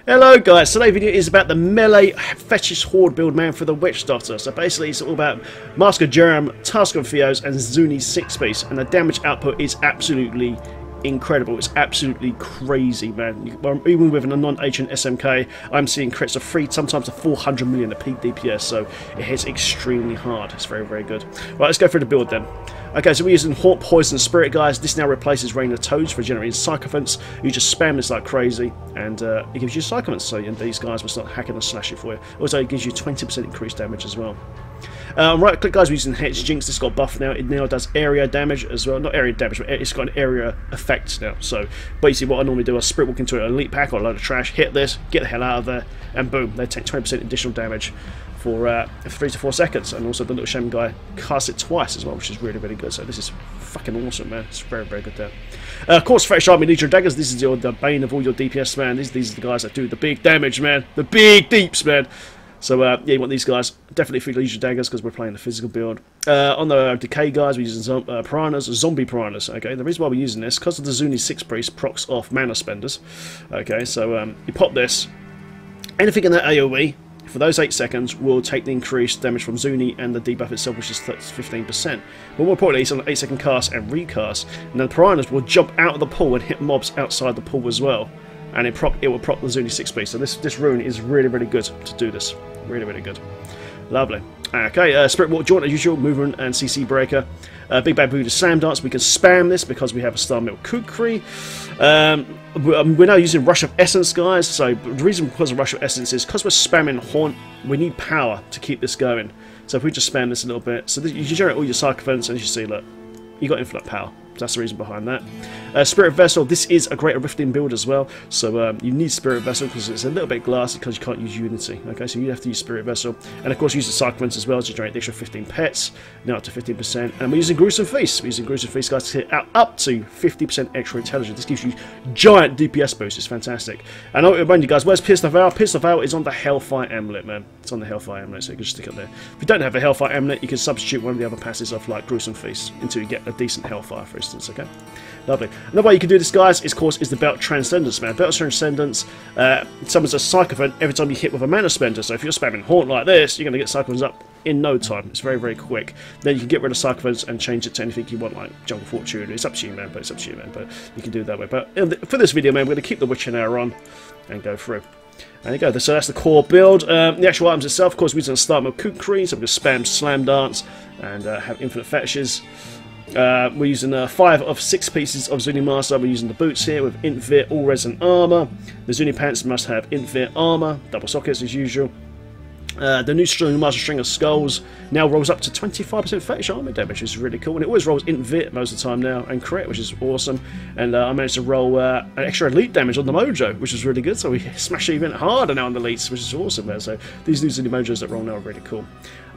Hello guys, today's video is about the melee Fetish Horde build, man, for the Witch Doctor. So basically it's all about Mask of Jerem, Task of Theos and Zuni's 6-piece, and the damage output is absolutely incredible. It's absolutely crazy, man. Even with a non-ancient SMK, I'm seeing crits of 3, sometimes to 400 million at peak DPS, so it hits extremely hard. It's very, very good. Right, let's go through the build then. Okay, so we're using Haunt, Poison, Spirit, guys. This now replaces Rain of Toads for generating Sycophants. You just spam this like crazy, and it gives you Sycophants, so these guys will start hacking and slashing for you. Also, it gives you 20% increased damage as well. Right click, guys, we're using Hex Jinx. This got buffed now. It now does area damage as well. Not area damage, but it's got an area effect now. So basically what I normally do is Spirit Walk into an elite pack or a load of trash, hit this, get the hell out of there, and boom, they take 20% additional damage for 3 to 4 seconds. And also the little shaman guy casts it twice as well, which is really, really good. So this is fucking awesome, man. It's very, very good there. Of course, Fetish Army Legion Daggers. This is the bane of all your DPS, man. These are the guys that do the big damage, man. The big deeps, man. So yeah, you want these guys definitely for Legion Daggers because we're playing the physical build. On the Decay guys, we're using Piranhas, Zombie Piranhas. Okay, the reason why we're using this because of the Zuni 6 Priest procs off Mana Spenders. Okay, so you pop this. Anything in that AoE for those 8 seconds will take the increased damage from Zuni and the debuff itself, which is 15%. But more importantly, it's on an 8-second cast and recast, and then the Piranhas will jump out of the pool and hit mobs outside the pool as well. And it will prop the Zuni 6-piece. So this rune is really, really good to do this. Really, really good. Lovely. Okay, Spirit Walk Jaunt as usual, movement and CC breaker. Big Bad Buddha Slam Dance. We can spam this because we have a Star Milk Kukri. We're now using Rush of Essence, guys. So the reason because of Rush of Essence is because we're spamming Haunt, we need power to keep this going. So if we just spam this a little bit, so you generate all your Sycophants, and as you see, look, you got infinite power. That's the reason behind that. Spirit Vessel, this is a great Rifting build as well, so you need Spirit Vessel because it's a little bit glassy because you can't use Unity. Okay, so you have to use Spirit Vessel, and of course use the Sycophants as well to generate the extra 15 pets, now up to 15%, and we're using Gruesome Feast. We're using Gruesome Feast, guys, to hit up to 50% extra intelligence. This gives you giant DPS boost. It's fantastic. And I'll remind you guys, where's Pierce the Veil? Pierce the Veil is on the Hellfire Amulet, man. It's on the Hellfire Amulet, so you can just stick it there. If you don't have a Hellfire Amulet, you can substitute one of the other passes off like Gruesome Feast until you get a decent Hellfire, for instance. Okay. Lovely. Another way you can do this, guys, is, of course, is the Belt Transcendence, man. Belt Transcendence summons a Sycophant every time you hit with a Mana Spender. So if you're spamming Haunt like this, you're going to get Sycophants up in no time. It's very, very quick. Then you can get rid of Sycophants and change it to anything you want, like Jungle Fortune. It's up to you, man. But it's up to you, man. But you can do it that way. But for this video, man, we're going to keep the Witching Hour on and go through. There you go. So that's the core build. The actual items itself, of course, we're using a Start Mode Kukri, so we can spam Slam Dance and have infinite fetishes. We're using 5 of 6 pieces of Zuni Master. We're using the boots here with Int Vit, all resin armor. The Zuni pants must have Int Vit armor, double sockets as usual. The new Zuni Master String of Skulls now rolls up to 25% Fetish armor damage, which is really cool. And it always rolls Int Vit most of the time now, and crit, which is awesome. And I managed to roll an extra elite damage on the Mojo, which is really good. So we smash even harder now on the elites, which is awesome, man. So these new Zuni Mojos that roll now are really cool.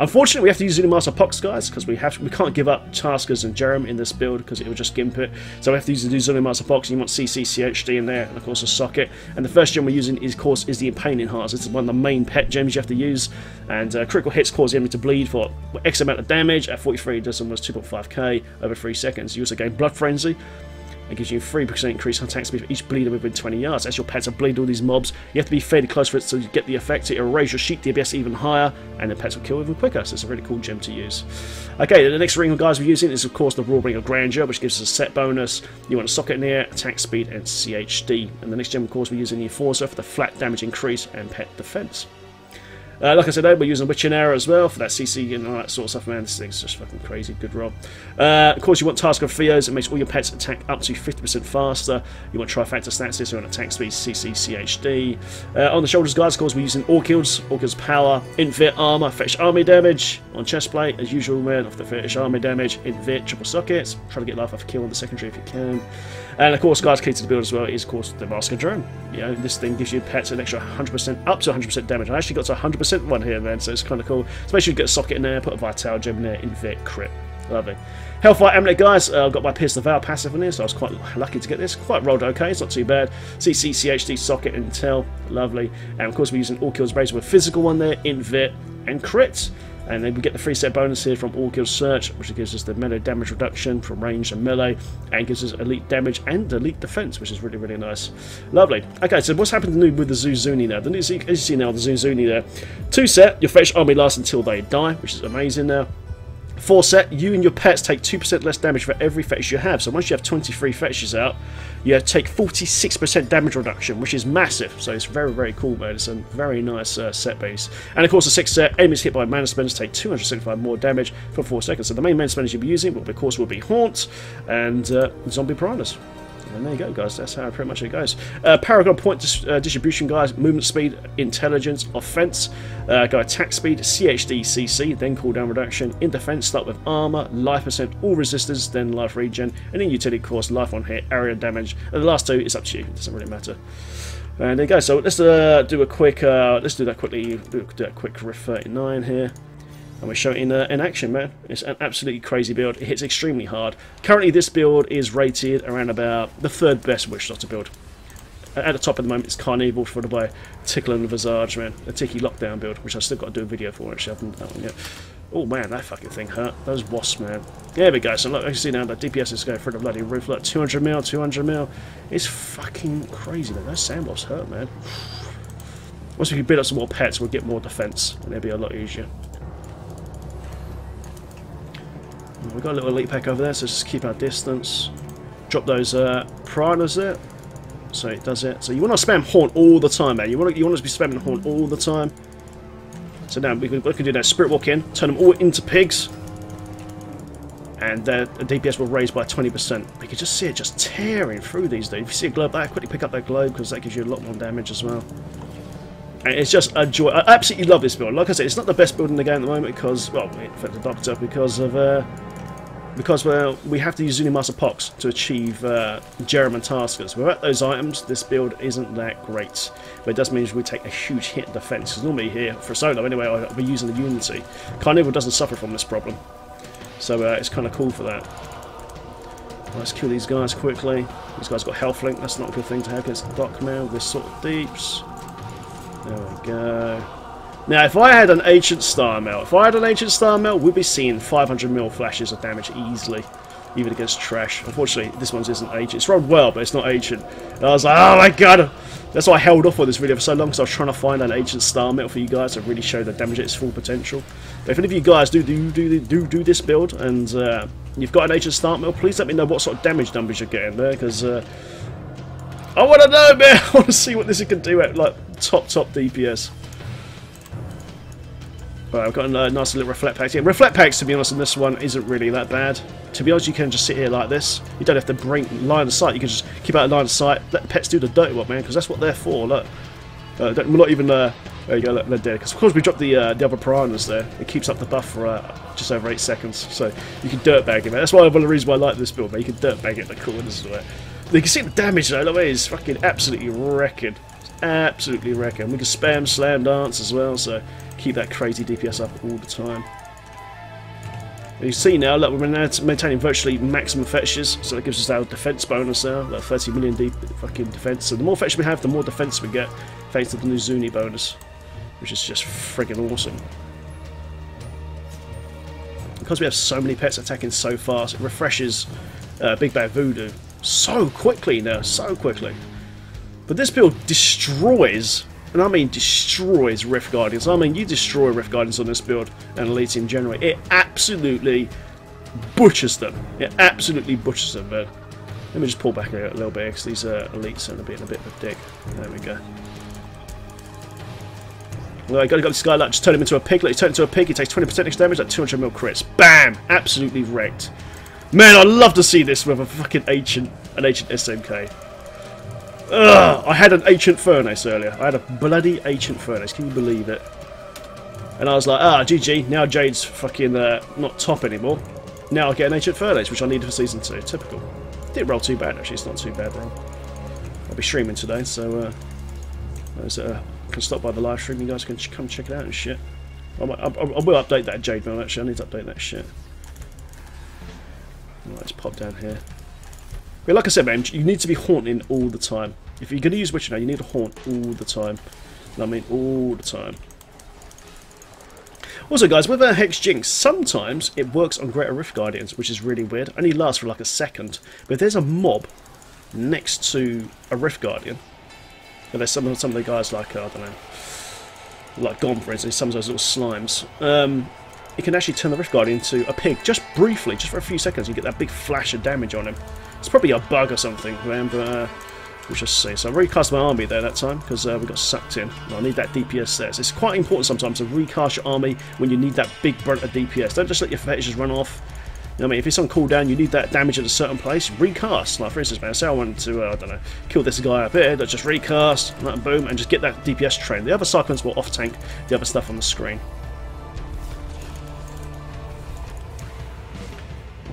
Unfortunately, we have to use Zuni Master Pox, guys, because we can't give up Taskers and Jerem in this build because it will just gimp it. So we have to use the Zuni Master Pox, and you want CC, CHD in there, and of course a socket. And the first gem we're using is, of course, is the Impaling Hearts. This is one of the main pet gems you have to use. And critical hits cause the enemy to bleed for X amount of damage. At 43, it does almost 2.5k over 3 seconds. You also gain Blood Frenzy. It gives you 3% increased attack speed for each bleeder within 20 yards. As your pets have bleed all these mobs, you have to be fairly close for it to get the effect. It will raise your sheet DPS even higher, and the pets will kill even quicker. So it's a really cool gem to use. Okay, the next ring of guys we're using is, of course, the Raw Ring of Grandeur, which gives us a set bonus. You want a socket in here, attack speed, and CHD. And the next gem, of course, we're using the Enforcer for the flat damage increase and pet defense. Like I said, we're using Witching Arrow as well for that CC and all that sort of stuff, man. This thing's just fucking crazy. Good roll. Of course, you want Task of Theos. It makes all your pets attack up to 50% faster. You want Trifactor Stats, so you want attack speed, CC, CHD. On the shoulders, guys, of course, we're using Orchid's power, Int Vit armor, Fetish army damage. On chest plate, as usual, man, off the Fetish army damage, Int Vit, triple sockets. Try to get life off kill on the secondary if you can. And of course, guys, key to the build as well is, of course, the Mask of Jerem. You know, this thing gives you pets an extra 100%, up to 100% damage. I actually got to 100% one here, man, so it's kind of cool. So make sure you get a socket in there, put a Vital Gem in there, Int Vit, crit. Lovely. Hellfire Amulet, guys. I've got my Pierce the Veil passive in here, so I was quite lucky to get this. Quite rolled okay, it's not too bad. CC, CHD, socket, intel. Lovely. And of course, we're using All Kills Razor with physical one there, invit, and crit. And then we get the 3-set bonus here from All Kills Search, which gives us the melee damage reduction from range and melee, and gives us elite damage and elite defense, which is really, really nice. Lovely. Okay, so what's happened with the Zuzuni now? As you see now, the Zuzuni there. 2-set, your fetish army lasts until they die, which is amazing now. 4-set, you and your pets take 2% less damage for every fetish you have. So once you have 23 fetishes out, you take 46% damage reduction, which is massive. So it's very, very cool, man. It's a very nice set base. And of course, the 6th set, enemies hit by mana spenders take 275 more damage for 4 seconds. So the main mana spenders you'll be using, of course, will be Haunt and Zombie Piranhas. And there you go, guys. That's how pretty much it goes. Paragon point distribution, guys. Movement speed, intelligence, offense. Go attack speed, CHD, CC, then cooldown reduction. In defense, start with armor, life percent, all resistance, then life regen. And in utility, course, life on hit, area damage. And the last 2, it's up to you. It doesn't really matter. And there you go. So let's do a quick. Let's do that quickly. Do a quick Rift 39 here. And we show it in action, man. It's an absolutely crazy build. It hits extremely hard. Currently, this build is rated around about the 3rd best Witch Doctor build. At the top at the moment, it's Carnival, followed by Tickle and Visage, man. A Tiki Lockdown build, which I've still got to do a video for, actually. I haven't done that one yet. Oh, man, that fucking thing hurt. Those wasps, man. There we go. So, look, you see now, the DPS is going through the bloody roof. Look, 200 mil, 200 mil. It's fucking crazy, man. Those sand wasps hurt, man. Once we can build up some more pets, we'll get more defense, and it'll be a lot easier. We've got a little elite pack over there, so just keep our distance. Drop those piranhas there, so it does it. So you want to spam Haunt all the time, man. You want to be spamming Haunt all the time. So now we can do that. Spirit Walk in, turn them all into pigs, and the DPS will raise by 20%. You can just see it just tearing through these dudes. If you see a globe there, quickly pick up that globe because that gives you a lot more damage as well. And it's just a joy. I absolutely love this build. Like I said, it's not the best build in the game at the moment because, well, in fact, the Doctor, because we have to use Zuni Master Pox to achieve Jerem and Taskers. Without those items, this build isn't that great. But it does mean we take a huge hit in defense. Because normally here, for solo anyway, I'll be using the Unity. Carnival doesn't suffer from this problem. So it's kind of cool for that. Let's kill these guys quickly. These guys got health link. That's not a good thing to have against the Doc now with this sort of deeps. There we go. Now, if I had an Ancient Star Melt, we'd be seeing 500 mil flashes of damage easily, even against trash. Unfortunately, this one isn't Ancient. It's rolled well, but it's not Ancient. And I was like, oh my god! That's why I held off on this video for so long, because I was trying to find an Ancient Star Melt for you guys to really show the damage at its full potential. But if any of you guys do this build, and you've got an Ancient Star Melt, please let me know what sort of damage numbers you're getting there, because I want to know, man! I want to see what this can do at, like, top DPS. Right, I've got a nice little reflect pack here. Reflect packs, to be honest, on this one isn't really that bad. To be honest, you can just sit here like this. You don't have to bring line of sight. You can just keep out of line of sight. Let the pets do the dirty work, man, because that's what they're for. Look, we're not even. There you go. Look, they're dead. Because of course we dropped the other piranhas there. It keeps up the buff for just over 8 seconds. So you can dirtbag it, man. That's why one of the reasons why I like this build, man. You can dirtbag it in the corners as well. You can see the damage though. The way it's fucking absolutely wrecking. Absolutely wrecking. We can spam slam dance as well. So keep that crazy DPS up all the time. You see now, look, we're maintaining virtually maximum fetishes, so that gives us our defense bonus now, like 30 million fucking defense. So the more fetishes we have, the more defense we get, thanks to the new Zuni bonus, which is just friggin' awesome. Because we have so many pets attacking so fast, it refreshes Big Bad Voodoo so quickly now, so quickly. But this build destroys, and I mean destroys, Rift Guardians. I mean, you destroy Rift Guardians on this build and Elites in general. It absolutely butchers them. It absolutely butchers them, man. Let me just pull back a little bit because these Elites are being a bit of a dick. There we go. Well, I got this guy, like, just turn him into a pig. Like, he turns into a pig, he takes 20% extra damage, like 200 mil crits. Bam! Absolutely wrecked. Man, I'd love to see this with a fucking ancient SMK. Ugh, I had an Ancient Furnace earlier. I had a bloody Ancient Furnace. Can you believe it? And I was like, GG. Now Jade's fucking not top anymore. Now I get an Ancient Furnace, which I needed for Season 2. Typical. Didn't roll too bad, actually. It's not too bad, though. I'll be streaming today, so can stop by the live stream. You guys can come check it out and shit. I will update that Jade mill, actually. I need to update that shit. pop down here. But like I said, man, you need to be haunting all the time. If you're going to use Witcher now, you need to haunt all the time. I mean, all the time. Also, guys, with a Hex Jinx, sometimes it works on Greater Rift Guardians, which is really weird. Only lasts for like a second. But if there's a mob next to a Rift Guardian, and there's some of the guys like, I don't know, like Gone, for instance, some of those little slimes, you can actually turn the Rift Guardian into a pig, just briefly, just for a few seconds. You get that big flash of damage on him. It's probably a bug or something, man, but we'll just see. So I recast my army there that time because we got sucked in. And I need that DPS there. So it's quite important sometimes to recast your army when you need that big brunt of DPS. Don't just let your fetishes run off. You know what I mean? If it's on cooldown, you need that damage at a certain place. Recast. Like for instance, man, say I wanted to, I don't know, kill this guy up here. Let's just recast, and boom, and just get that DPS train. The other cyclones will off tank the other stuff on the screen.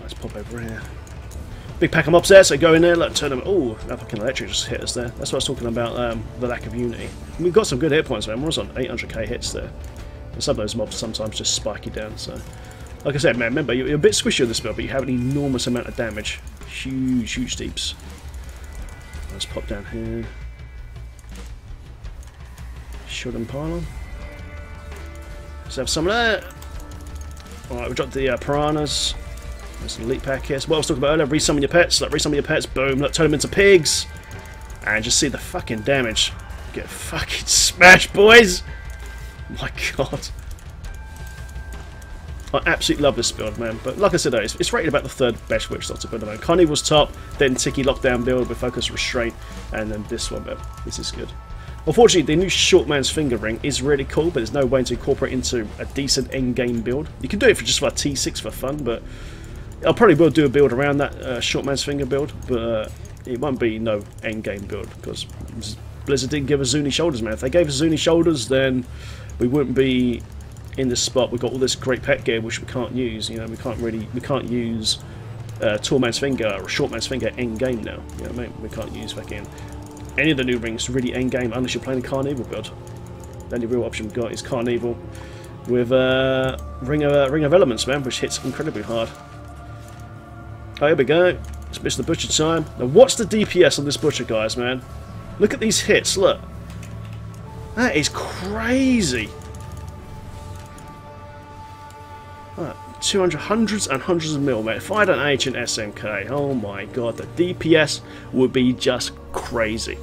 Let's pop over here. Big pack of mobs there, so go in there, turn them. Oh, that fucking electric just hit us there. That's what I was talking about, the lack of unity. And we've got some good hit points, man. We're on 800k hits there. And some of those mobs sometimes just spike you down, so. Like I said, man, remember, you're a bit squishy on this build, but you have an enormous amount of damage. Huge, huge deeps. Let's pop down here. Shot and pylon. Let's have some of that. Alright, we dropped the piranhas. There's an elite pack here. So what I was talking about earlier, resummon your pets, resummon your pets, boom, turn them into pigs. And just see the fucking damage. Get fucking smashed, boys! My god. I absolutely love this build, man. But like I said, it's rated about the third best Witch Doctor build, man. Carnival's top, then Tiki Lockdown build with Focus Restraint, and then this one, man. This is good. Unfortunately, the new Short Man's Finger ring is really cool, but there's no way to incorporate into a decent end-game build. You can do it for just like T6 for fun, but I probably will do a build around that Short Man's Finger build, but it won't be no end-game build, because Blizzard didn't give us Zuni shoulders, man. If they gave us Zuni shoulders, then we wouldn't be in this spot. We've got all this great pet gear which we can't use. You know, we can't use Tall Man's Finger or Short Man's Finger end game now. You know what I mean? We can't use fucking any of the new rings really end game unless you're playing a Carnival build. The only real option we've got is Carnival with Ring of Elements, man, which hits incredibly hard. Oh, here we go. Let's miss the butcher time. Now, what's the DPS on this butcher, guys, man? Look at these hits. Look, that is crazy. 200, hundreds and hundreds of mil, mate. If I had an ancient SMK, oh my god, the DPS would be just crazy.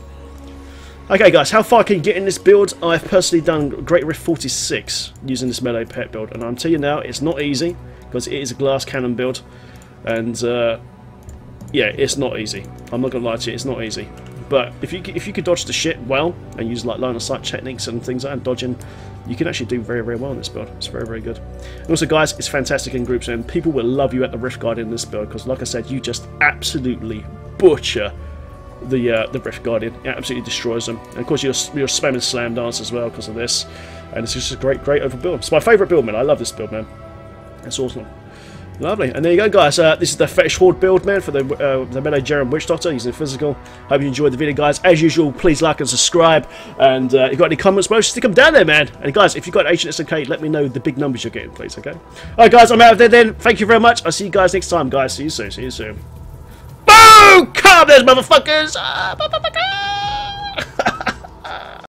Okay, guys, how far can you get in this build? I've personally done Great Rift 46 using this melee pet build, and I'm telling you now, it's not easy because it is a glass cannon build, and yeah, it's not easy. I'm not gonna lie to you, it's not easy. But if you could dodge the shit well and use like line of sight techniques and things like that, and dodging, you can actually do very, very well in this build. It's very, very good. And also, guys, it's fantastic in groups, and people will love you at the Rift Guardian in this build because, like I said, you just absolutely butcher the Rift Guardian. It absolutely destroys them. And of course, you're spamming Slam Dance as well because of this. And it's just a great, great overbuild. It's my favourite build, man. I love this build, man. It's awesome. Lovely. And there you go, guys. This is the Fetish Horde build, man, for the Melee Jerem Witch Doctor using physical. Hope you enjoyed the video, guys. As usual, please like and subscribe. And if you've got any comments, bro, stick them down there, man. And guys, if you've got Ancient SMK, let me know the big numbers you're getting, please, okay? Alright, guys, I'm out of there then. Thank you very much. I'll see you guys next time, guys. See you soon. See you soon. Boom! Calm those motherfuckers!